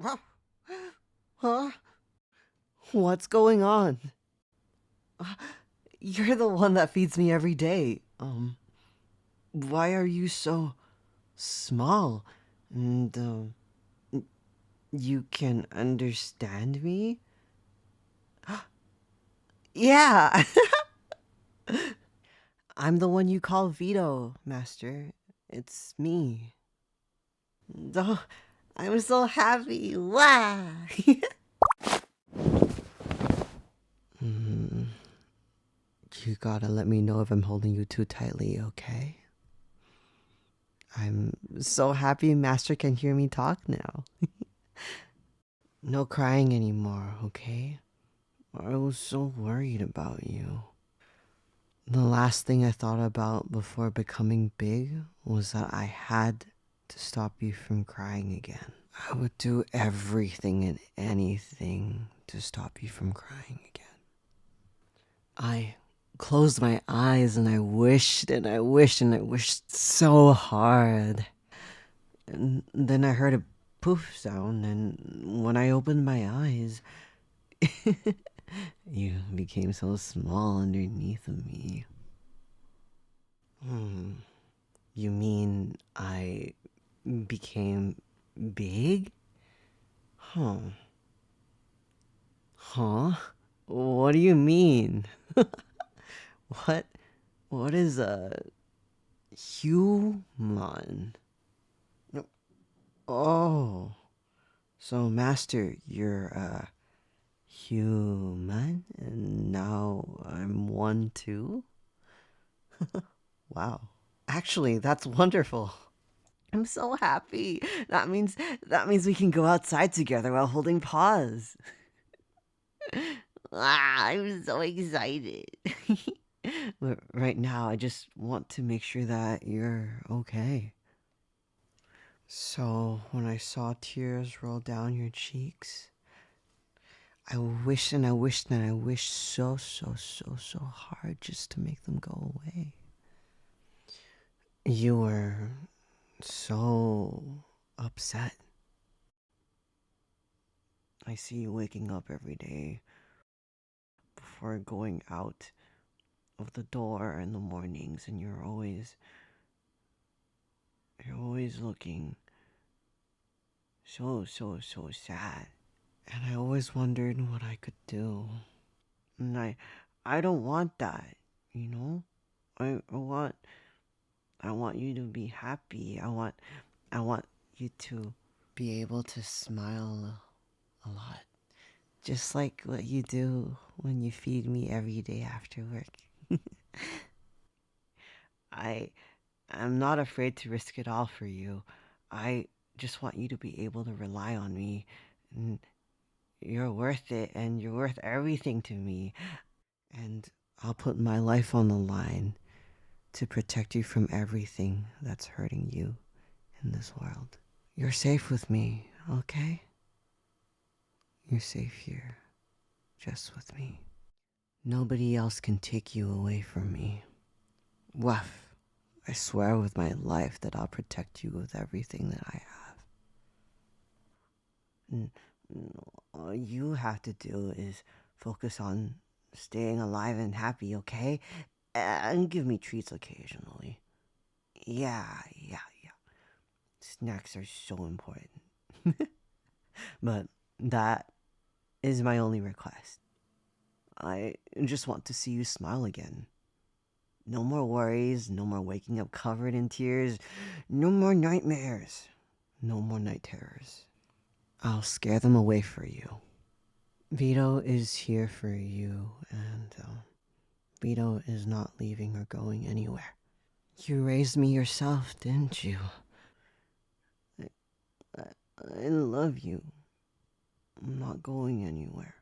Huh? What's going on? You're the one that feeds me every day. Why are you so small? And, you can understand me? Yeah! I'm the one you call Vito, Master. It's me. Oh, I'm so happy. Wow! Mm, you gotta let me know if I'm holding you too tightly, okay? I'm so happy Master can hear me talk now. No crying anymore, okay? I was so worried about you. The last thing I thought about before becoming big was that I had to stop you from crying again. I would do everything and anything to stop you from crying again. I closed my eyes and I wished and I wished and I wished so hard. And then I heard a poof sound, and when I opened my eyes, you became so small underneath of me. Hmm. You mean I became big? Huh. Huh? What do you mean? What? What is a human? Oh. So, Master, you're a human, and now I'm one too? Wow. Actually, that's wonderful. I'm so happy. That means we can go outside together while holding paws. I'm so excited. But right now, I just want to make sure that you're okay. So, when I saw tears roll down your cheeks, I wished and I wished and I wished so hard just to make them go away. You were so upset. I see you waking up every day before going out of the door in the mornings, and you're always looking so sad. And I always wondered what I could do. And I don't want that, you know? I want you to be happy. I want you to be able to smile a lot. Just like what you do when you feed me every day after work. I I'm not afraid to risk it all for you. I just want you to be able to rely on me. And you're worth it, and you're worth everything to me. And I'll put my life on the line to protect you from everything that's hurting you in this world. You're safe with me, okay? You're safe here, just with me. Nobody else can take you away from me. Wuff. I swear with my life that I'll protect you with everything that I have. All you have to do is focus on staying alive and happy, okay? And give me treats occasionally. Yeah. Snacks are so important. But that is my only request. I just want to see you smile again. No more worries, no more waking up covered in tears, no more nightmares, no more night terrors. I'll scare them away for you. Vito is here for you, and Vito is not leaving or going anywhere. You raised me yourself, didn't you? I love you. I'm not going anywhere.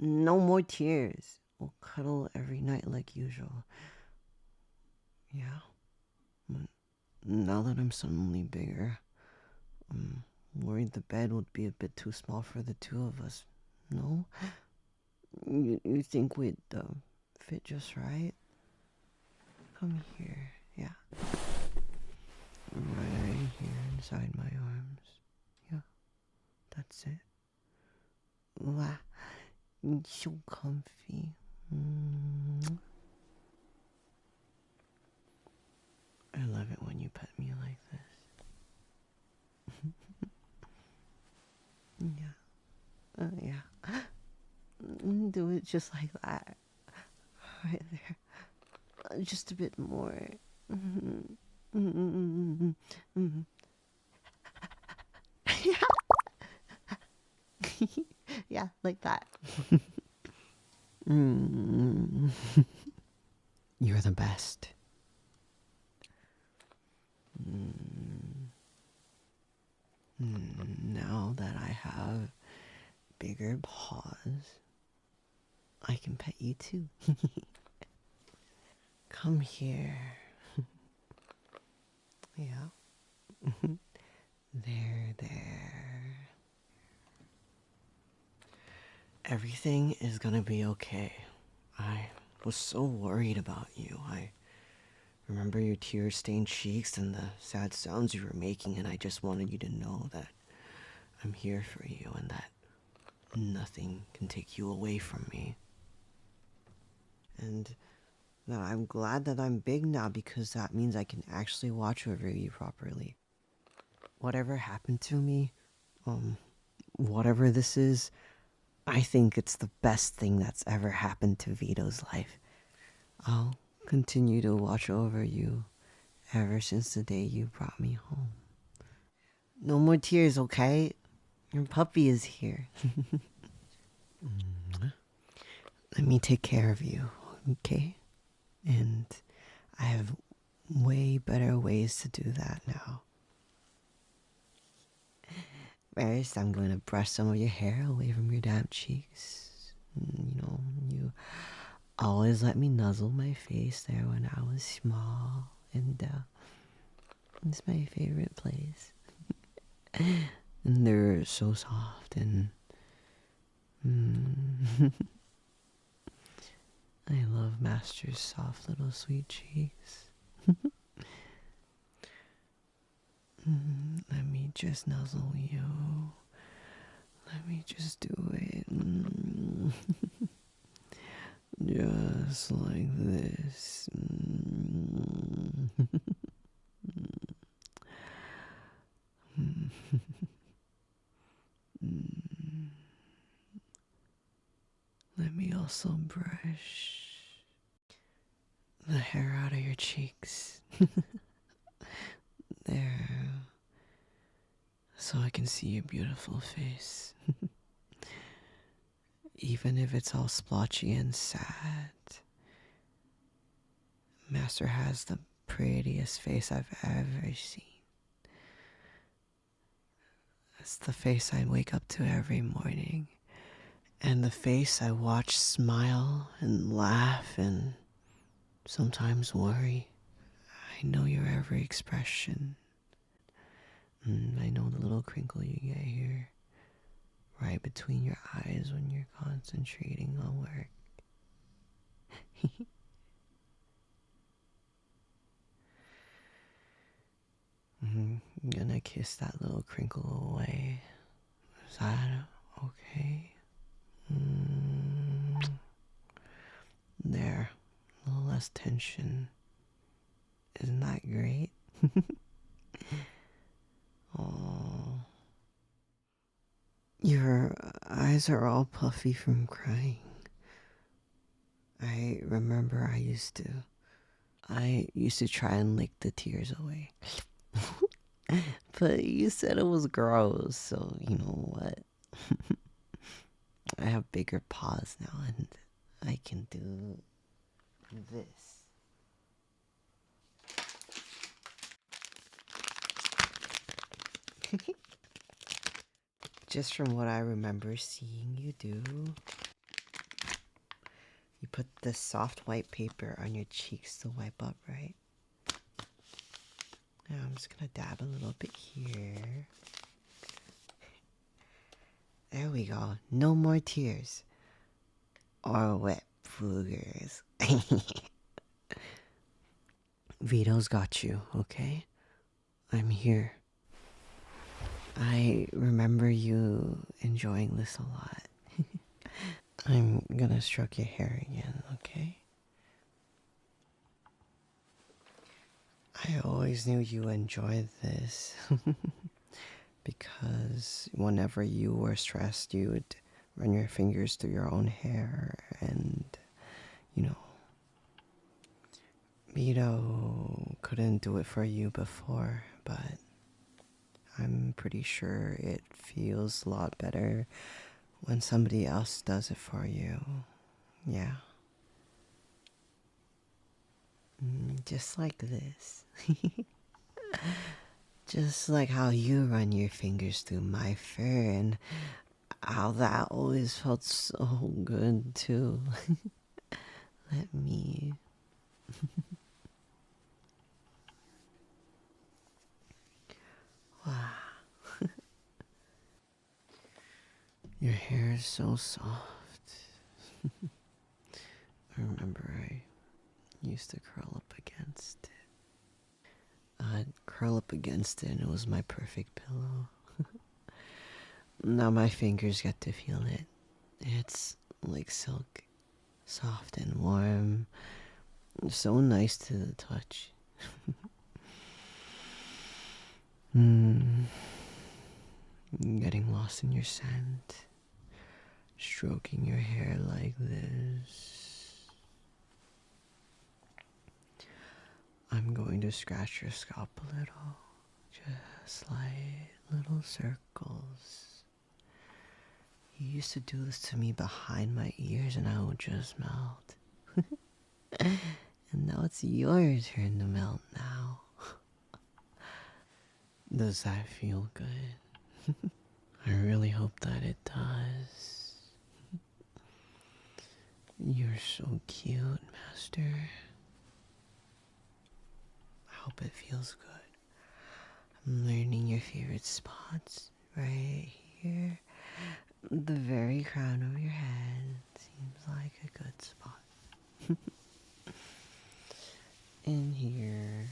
No more tears. We'll cuddle every night like usual. Yeah? But now that I'm suddenly bigger, I'm worried the bed would be a bit too small for the two of us. No? You think we'd fit just right? Come here. Yeah. Right here inside my arms. So comfy. Mm. I love it when you pet me like this. Yeah. Yeah. Do it just like that. Right there. Just a bit more. Yeah, like that. You're the best. Now that I have bigger paws, I can pet you too. Come here. Yeah. There. Everything is gonna be okay. I was so worried about you. I remember your tear-stained cheeks and the sad sounds you were making, and I just wanted you to know that I'm here for you and that nothing can take you away from me. And that I'm glad that I'm big now because that means I can actually watch over you properly. Whatever happened to me, whatever this is, I think it's the best thing that's ever happened to Vito's life. I'll continue to watch over you ever since the day you brought me home. No more tears, okay? Your puppy is here. Let me take care of you, okay? And I have way better ways to do that now. First, I'm going to brush some of your hair away from your damp cheeks. You always let me nuzzle my face there when I was small, and it's my favorite place. And they're so soft, and I love Master's soft little sweet cheeks. Let me just nuzzle you. Let me just do it. Just like this. Let me also brush the hair out of your cheeks. There. So I can see your beautiful face. Even if it's all splotchy and sad. Master has the prettiest face I've ever seen. It's the face I wake up to every morning. And the face I watch smile and laugh and sometimes worry. I know your every expression. I know the little crinkle you get here, right between your eyes when you're concentrating on work. I'm gonna kiss that little crinkle away. Is that okay? There, a little less tension. Isn't that great? Oh, your eyes are all puffy from crying. I remember I used to try and lick the tears away. But you said it was gross, so you know what? I have bigger paws now and I can do this. Just from what I remember seeing you do, you put the soft white paper on your cheeks to wipe up, right? Now I'm just gonna dab a little bit here. There we go. No more tears. Or wet boogers. Vito's got you, okay? I'm here. I remember you enjoying this a lot. I'm gonna stroke your hair again, okay? I always knew you enjoyed this. Because whenever you were stressed, you would run your fingers through your own hair, and, you know, Vito couldn't do it for you before, but I'm pretty sure it feels a lot better when somebody else does it for you. Yeah. Just like this. Just like how you run your fingers through my fur, and how that always felt so good too. Let me. Wow. Your hair is so soft. I remember I used to curl up against it. I'd curl up against it and it was my perfect pillow. Now my fingers get to feel it. It's like silk, soft and warm. So nice to the touch. Getting lost in your scent. Stroking your hair like this. I'm going to scratch your scalp a little. Just slight little circles. You used to do this to me behind my ears and I would just melt. And now it's your turn to melt now. Does that feel good? I really hope that it does. You're so cute, Master. I hope it feels good. I'm learning your favorite spots right here. The very crown of your head seems like a good spot. In here,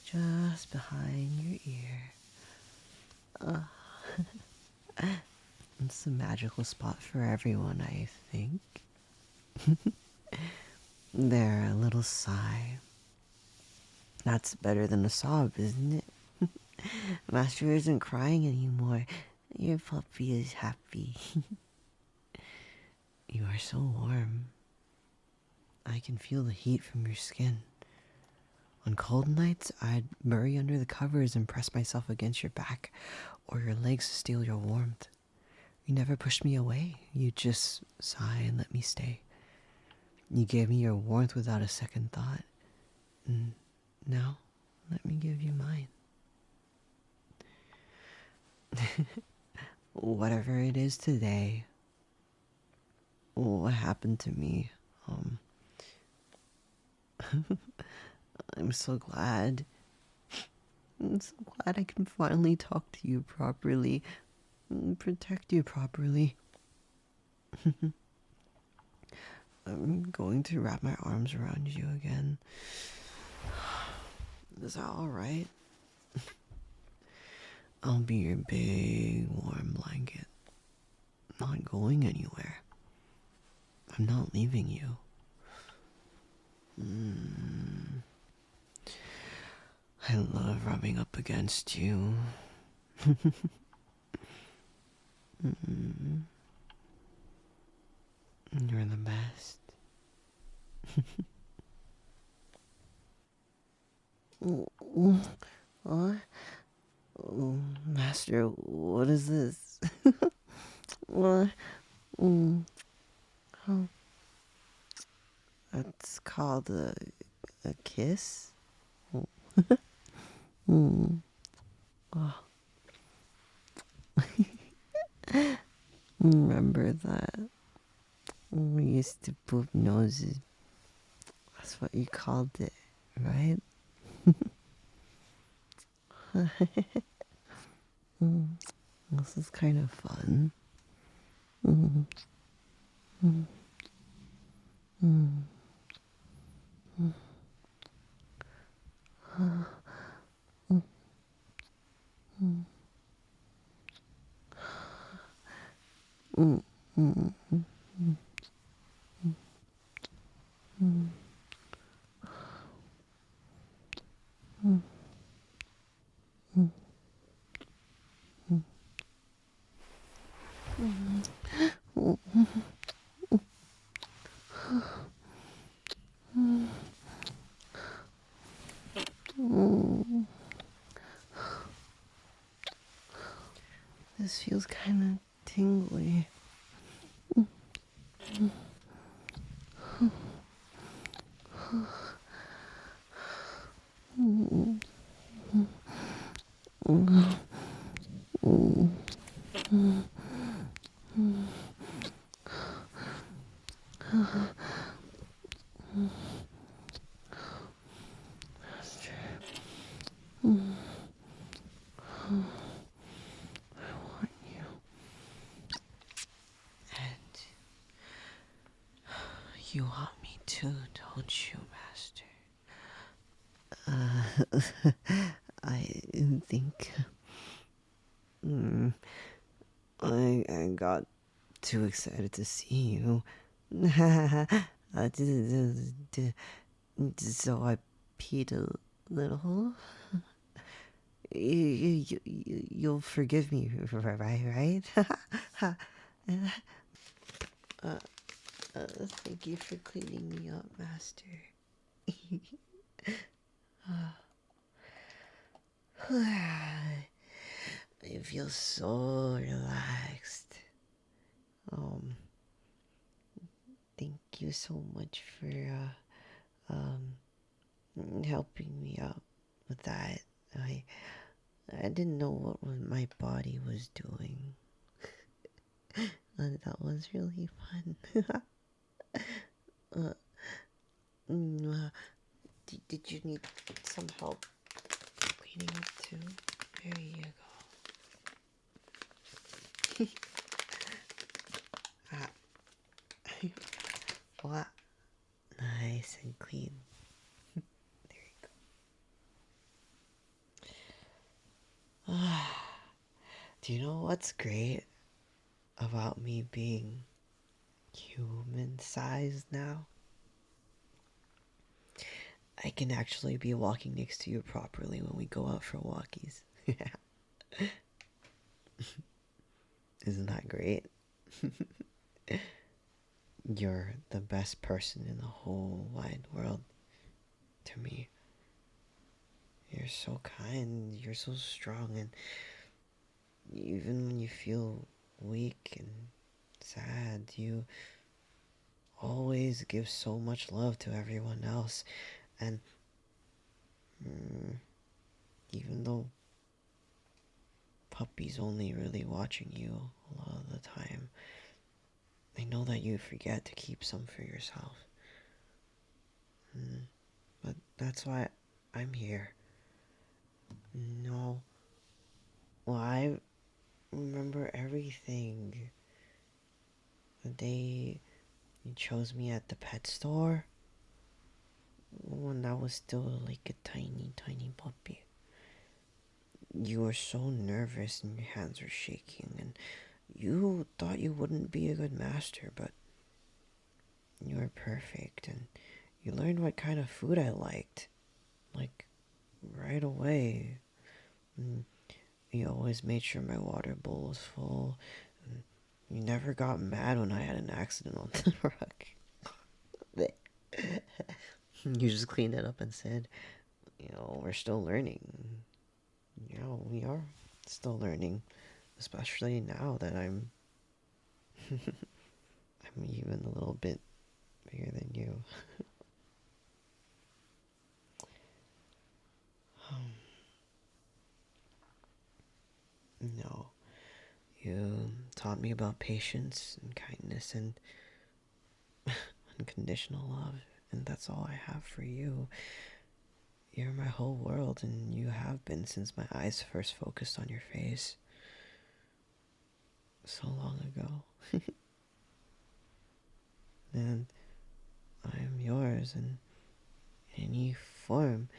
just behind your ear. It's a magical spot for everyone, I think. There, a little sigh. That's better than a sob, isn't it? Master isn't crying anymore. Your puppy is happy. You are so warm. I can feel the heat from your skin. On cold nights, I'd bury under the covers and press myself against your back or your legs to steal your warmth. You never pushed me away. You just sigh and let me stay. You gave me your warmth without a second thought. And now, let me give you mine. Whatever it is today, what happened to me, I'm so glad. I'm so glad I can finally talk to you properly, and protect you properly. I'm going to wrap my arms around you again. Is that alright? I'll be your big warm blanket. Not going anywhere. I'm not leaving you. I love rubbing up against you. You're the best. What? Oh, Master, what is this? What? Oh, that's called a kiss? Oh, remember that? We used to poop noses. That's what you called it, right? This is kind of fun. This feels kind of tingly. And you want me to, don't you, Master? I think I got too excited to see you. So I peed a little. You'll forgive me, right? uh, Thank you for cleaning me up, Master. I feel so relaxed. Um, thank you so much for helping me out with that. I I didn't know what my body was doing. That was really fun. uh, uh, did you need some help cleaning up too? There you go. Ah, what? Nice and clean. There you go. Do you know what's great about me being human sized now? I can actually be walking next to you properly when we go out for walkies. Isn't that great? You're the best person in the whole wide world to me. You're so kind, you're so strong, and even when you feel weak and sad, you always give so much love to everyone else. And even though puppy's only really watching you a lot of the time, I know that you forget to keep some for yourself. But that's why I'm here. No. Well, I remember everything. The day you chose me at the pet store, when I was still like a tiny, tiny puppy. You were so nervous and your hands were shaking, and you thought you wouldn't be a good master, but you were perfect, and you learned what kind of food I liked, like, right away. And you always made sure my water bowl was full, and you never got mad when I had an accident on the rug. You just cleaned it up and said, we're still learning. We are still learning, especially now that I'm even a little bit bigger than you. No, you taught me about patience and kindness and unconditional love, and that's all I have for you. You're my whole world, and you have been since my eyes first focused on your face so long ago. And I am yours in any form.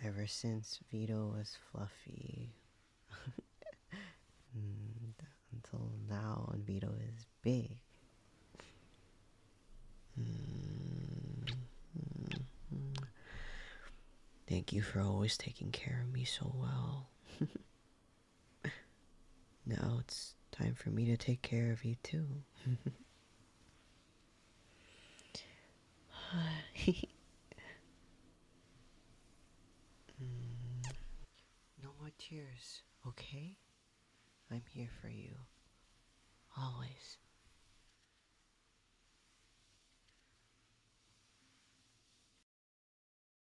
Ever since Vito was fluffy, until now, and Vito is big. Thank you for always taking care of me so well. Now it's time for me to take care of you too. No more tears, okay? I'm here for you. Always.